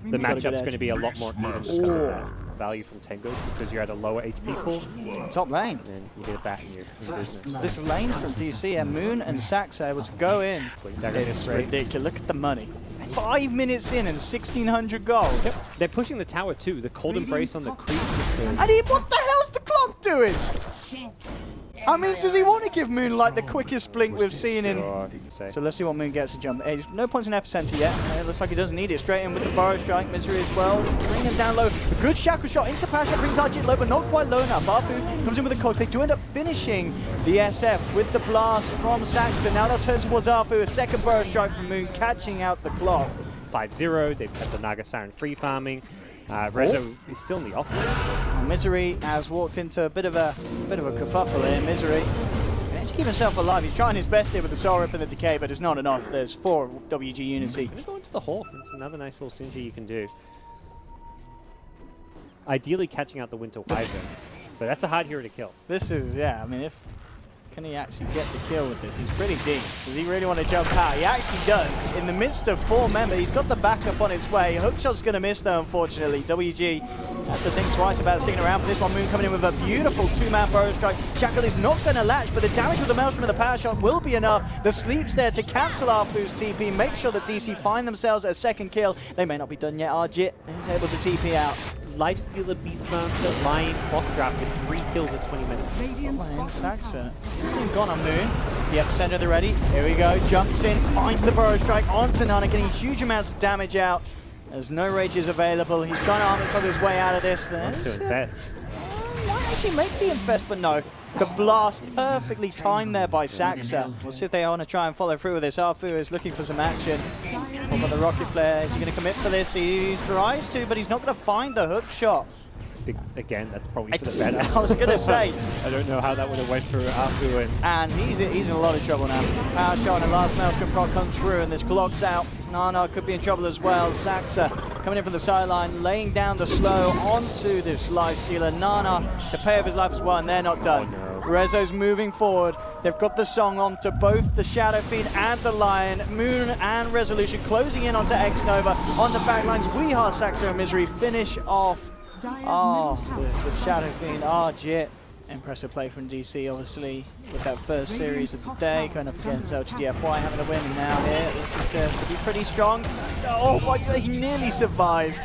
the matchup's going to be a lot more even because of that value from Tengu, because you're at a lower HP pool. Top lane. And then you get it back in your business. This lane from DC and Moon and Sax are able to go in. It's ridiculous. Look at the money. 5 minutes in and 1,600 gold. Yep. They're pushing the tower too. The cold embrace on the creep. And what the hell's the clock doing? I mean, does he want to give Moon like the quickest blink we've seen in? So let's see what Moon gets to jump. Hey, no points in epicenter yet. It looks like he doesn't need it. Straight in with the Burrow Strike. Misery as well. Bring him down low. A good shackle shot into the power shot. Brings Arjit low, but not quite low enough. Barfu comes in with the coach. They do end up finishing the SF with the blast from Saxon. Now they'll turn towards Arfu. A second Burrow Strike from Moon, catching out the clock. 5-0. They've kept the Naga Siren free farming. Rezo is still in the offlane. Misery has walked into a bit of a kerfuffle here. Misery managed to keep himself alive. He's trying his best here with the Soul Rip and the Decay, but it's not enough. There's 4 WG Unity. Gonna go into the Hawk. It's another nice little synergy you can do. Ideally catching out the Winter Wyvern, but that's a hard hero to kill. This is, yeah, I mean, can he actually get the kill with this? He's pretty deep. Does he really want to jump out? He actually does. In the midst of 4 members, he's got the backup on its way. Hookshot's going to miss though, unfortunately. WG has to think twice about sticking around for this one. Moon coming in with a beautiful 2-man Burrow Strike. Shackle is not going to latch, but the damage with the Maelstrom and the power shot will be enough. The sleep's there to cancel Arfu's TP, make sure that DC find themselves a second kill. They may not be done yet. Arjit is able to TP out. Lifestealer, Beastmaster, Lion, Clockcraft with 3 kills at 20 minutes. Saxon gone on Moon. The epicenter they're ready. Here we go. Jumps in, finds the Burrow Strike onto Nana, getting huge amounts of damage out. There's no rages available. He's trying to arm the top of his way out of this. Wants to infest. Might actually make the infest, but no. The blast perfectly timed there by Saxa. We'll see if they want to try and follow through with this. Arfu is looking for some action. What about the rocket flare? Is he going to commit for this? He tries to, but he's not going to find the hook shot. Again, that's probably for the better. I was going to say. I don't know how that would have went for Arfu. And he's in a lot of trouble now. Power shot and last Maelstrom proc comes through, and this clock's out. Nana could be in trouble as well. Saxa coming in from the sideline, laying down the slow onto this Lifestealer. Nana to pay off his life as well, and they're not done. Oh, no. Rezo's moving forward. They've got the song onto both the Shadow Fiend and the Lion. Moon and Resolution closing in onto X-Nova. On the backlines, Weeha, Saxa, and Misery finish off. Oh, the Shadow Fiend. Arjit. Impressive play from DC, obviously, with that first series of the day, going up against LGDFY, having a win now here, looking to be pretty strong. Oh my God, he nearly survives.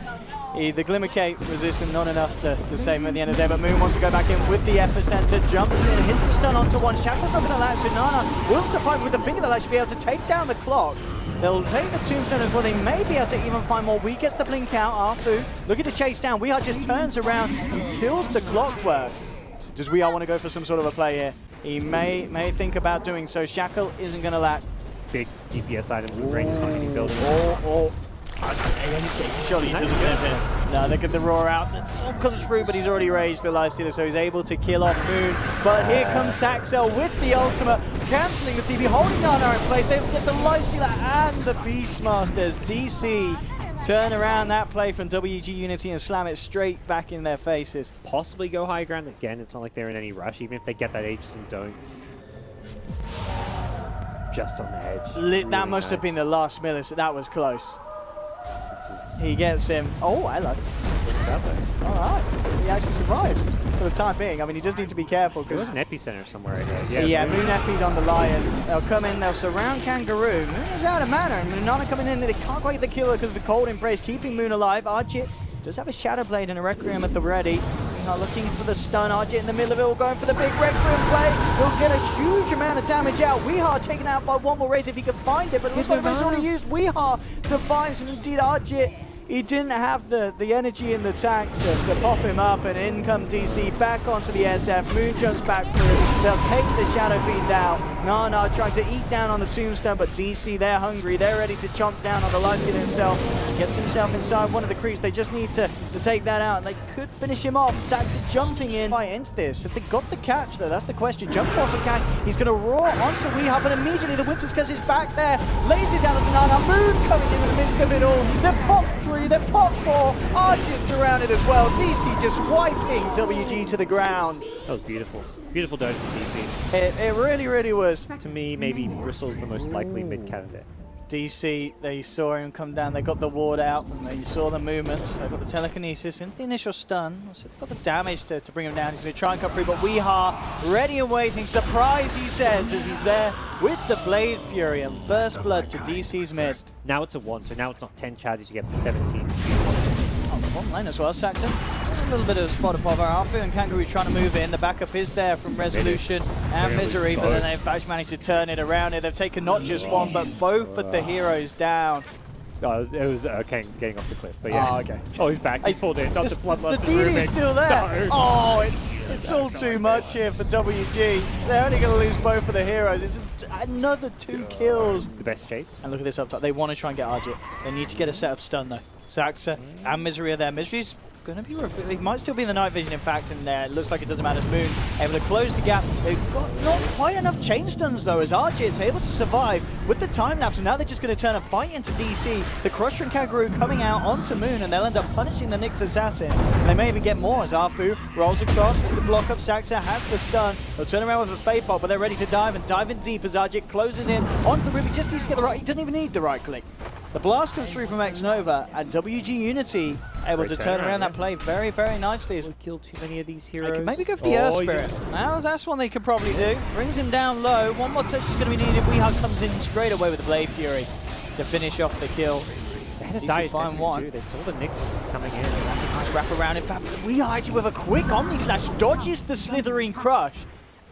The Glimmer Cape resistant, not enough to save him at the end of the day, but Moon wants to go back in with the epicenter, jumps in, hits the stun onto one. Shackle's not going to latch, so Nana will survive with the finger that should be able to take down the clock. They'll take the tombstone as well. They may be able to even find more. We gets the blink out. Arfu looking to chase down. Weeha just turns around and kills the clockwork. So does Weeha want to go for some sort of a play here? He may think about doing so. Shackle isn't going to lack. Big DPS items with range is not getting built. Surely he doesn't get it. No, they get the roar out. That all comes through, but he's already raged the Lifestealer, so he's able to kill off Moon. But here comes Saxel with the ultimate, cancelling the TP, holding Nana in place. They get the Lifestealer and the Beastmasters. DC turn around that play from WG Unity and slam it straight back in their faces. Possibly go high ground again. It's not like they're in any rush. Even if they get that Aegis and don't. Just on the edge. Really that must have been the last millisecond. That was close. He gets him. Oh, hello. All right. He actually survives for the time being. I mean, he does need to be careful. There was an epicenter somewhere here. Yeah, Moon epied on the Lion. They'll come in, they'll surround Kangaroo. Moon is out of mana. Nana coming in, they can't quite get the killer because of the cold embrace, keeping Moon alive. Arjit does have a Shadow Blade and a Requiem at the ready. Not looking for the stun. Arjit in the middle of it, all going for the big Requiem play. He'll get a huge amount of damage out. Weeha taken out by one more raise if he can find it, but it looks like he's already used. Weeha survives, and indeed Arjit, he didn't have the energy in the tank to pop him up, and in come DC back onto the SF. Moon jumps back through. They'll take the Shadow Fiend out. Nana trying to eat down on the tombstone, but DC, they're hungry. They're ready to chomp down on the Lifestealer himself. Gets himself inside one of the creeps. They just need to take that out, and they could finish him off. Saxa jumping in by into this. If they got the catch, though, that's the question. Jump off the catch. He's going to roar onto Weeha, but immediately the Winter Curse is back there. Lays it down onto Nana. Moon coming in the midst of it all. They're pop 3, they're pop 4. Arjit surrounded as well. DC just wiping WG to the ground. That was beautiful. Beautiful dodge from DC. It really, really was. To me, maybe Bristle's the most likely mid candidate. DC, they saw him come down, they got the ward out, and they saw the movements, they got the telekinesis into the initial stun, so they've got the damage to bring him down. He's going to try and cut through, but Weehaw ready and waiting. Surprise, he says, as he's there with the Blade Fury, and first blood to DC's mid. Now it's a 1, so now it's not 10 charges, you get up to 17. Oh, one lane as well, Saxon. A little bit of spot of bother. Arfu and Kangaroo trying to move in. The backup is there from Resolution and Misery, but then they've actually managed to turn it around here. They've taken not just one, but both of the heroes down. Oh, it was Kang getting off the cliff, but yeah. Oh, okay. Oh, he's back. He's pulled in. Not the bloodlust. The DD is still there. No. Oh, it's all too much here for WG. They're only going to lose both of the heroes. It's another 2 kills. The best chase. And look at this up top. They want to try and get Arjit. They need to get a setup stun though. Saxa and Misery are there. Misery's going to be, he might still be in the night vision in fact, and it looks like it doesn't matter. Moon able to close the gap. They've got not quite enough chain stuns though, as Arjit's able to survive with the time lapse, and now they're just going to turn a fight into DC. The Crusher and Kangaroo coming out onto Moon, and they'll end up punishing the Nyx assassin. And they may even get more as Arfu rolls across with the block up. Saxa has the stun. They'll turn around with a Fade Bolt, but they're ready to dive in deep as Arjit closes in onto the Ruby. Just needs to get the right, he doesn't even need the right click. The blast comes through from X-Nova, and WG Unity able to turn around that play very, very nicely. As kill too many of these heroes. They could maybe go for the Earth Spirit. Now that's one they could probably do. Brings him down low. One more touch is going to be needed. Weehaw comes in straight away with the Blade Fury to finish off the kill. They had a dive too. They saw the Nyx coming in. That's a nice wrap around. In fact, Weehaw actually with a quick Omni Slash dodges the Slithering Crush.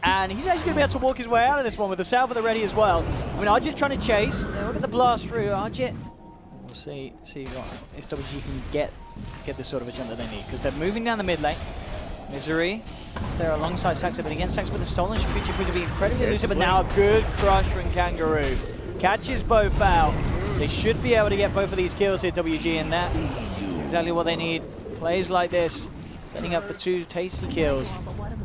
And he's actually going to be able to walk his way out of this one with the Salve at the ready as well. I mean, Arjit's trying to chase. Look at the blast through. Arjit. We'll see if WG can get the sort of a jump that they need, because they're moving down the mid lane. Misery there alongside Saxa, but again, Saxa with the stolen future going to be incredibly elusive, but now a good crush from Kangaroo. Catches both out. They should be able to get both of these kills here, WG, and that's exactly what they need. Plays like this, setting up for 2 tasty kills.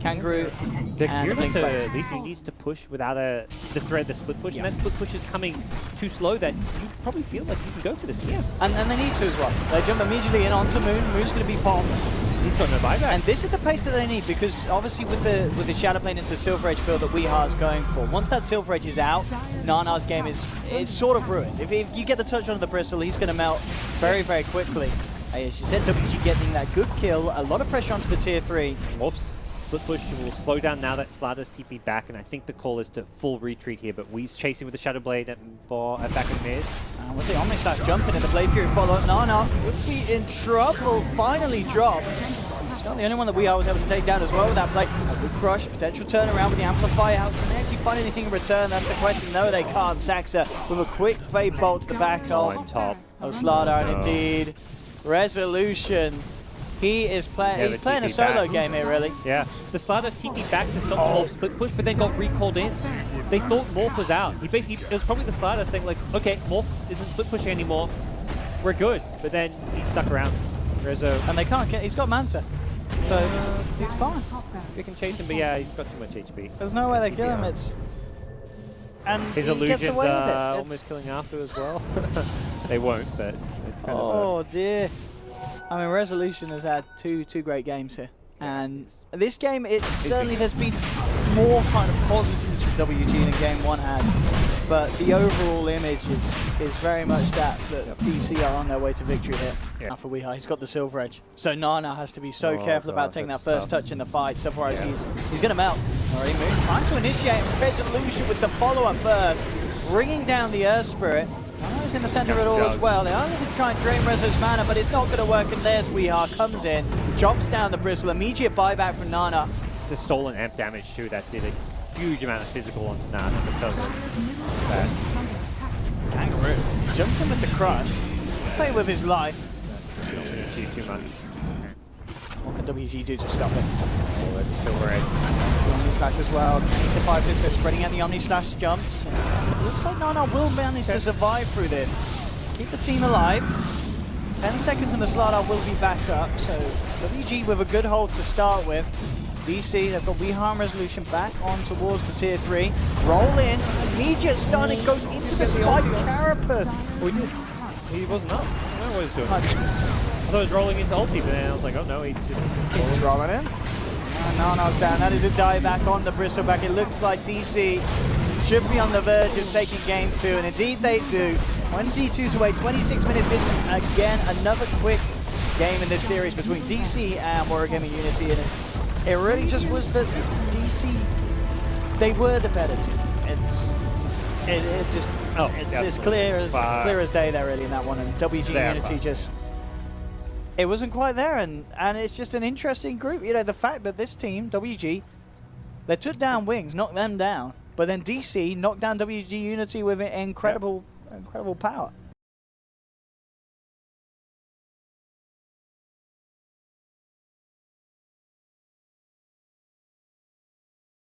Kangaroo and the Blink plays. At least he needs to push without the thread, the split push, and that split push is coming too slow that you probably feel like you can go for this. Yeah. And they need to as well. They jump immediately in onto Moon. Moon's going to be bombed. He's got no buyback. And this is the pace that they need, because obviously with the Shadow Plane into Silver Edge build that Weehaw is going for, once that Silver Edge is out, Nana's game is sort of ruined. If you get the touch on the Bristle, he's going to melt very, very quickly. As you said, WG getting that good kill, a lot of pressure onto the tier 3. Whoops. Split push will slow down now that Slaughter's TP back, and I think the call is to full retreat here, but Wee's chasing with the Shadow Blade at back in mid. With the Omni Slash jumping and the Blade Fury follow, Nana would be in trouble, finally dropped. He's not the only one that Weehaw was able to take down as well with that play. A good crush, potential turnaround with the Amplify out. Can they actually find anything in return? That's the question. No, they can't. Saxa with a quick Fade Bolt to the back of Slaughter, and indeed, Resolution. He is playing. He's playing a solo game here, really. Yeah. The Slaughter TP back to stop the whole split push, but then got recalled in. They thought Morph was out. It was probably the Slaughter saying like, okay, Morph isn't split pushing anymore. We're good. But then he stuck around. And they can't get. He's got Manta, so he's fine. We can chase him, but yeah, he's got too much HP. There's no way they kill him. And his illusions are almost killing Arthur as well. They won't, but it's kind of dear. I mean, Resolution has had two great games here, and this game, certainly there's been more kind of positives for WG than Game 1 had, but the overall image is very much that DC are on their way to victory here. Now for Weehaw, he's got the Silver Edge, so Nana has to be so careful about taking that first touch in the fight, otherwise he's going to melt. Already Moon trying to initiate Resolution with the follow-up burst, bringing down the Earth Spirit. Nana's in the center of it all as well. They are going to try and drain Rezo's mana, but it's not going to work, and there's Weehaw, comes in, chops down the Bristle, immediate buyback from Nana. It's a stolen amp damage too, that did a huge amount of physical onto Nana because of that. Kangaroo jumps in with the crush, play with his life. Too much. What can WG do to stop it? Oh, that's a Silver Edge. Omni Slash as well. Can he survive this? They're spreading out the Omni Slash jumps. Looks like Nana will manage to survive through this. Keep the team alive. 10 seconds and the Slaughter will be back up. So WG with a good hold to start with. DC, they've got Weehaw and Resolution back on towards the tier 3. Roll in, immediate stun, it goes into the spike carapace. Oh, he did. He wasn't up. I don't know what he was doing. I thought he was rolling into ulti, but then I was like, oh no, he's just rolling in. Nana's down. That is a dive back on the Bristleback. It looks like DC should be on the verge of taking game 2, and indeed they do. 22-8, 26 minutes in. Again, another quick game in this series between DC and Warrior Gaming Unity, and it really just was that DC, they were the better team. It's clear as day there really in that one, and WG Unity just, it wasn't quite there, and it's just an interesting group. You know, the fact that this team, WG, they took down Wings, knocked them down, but then DC knocked down WG Unity with incredible power.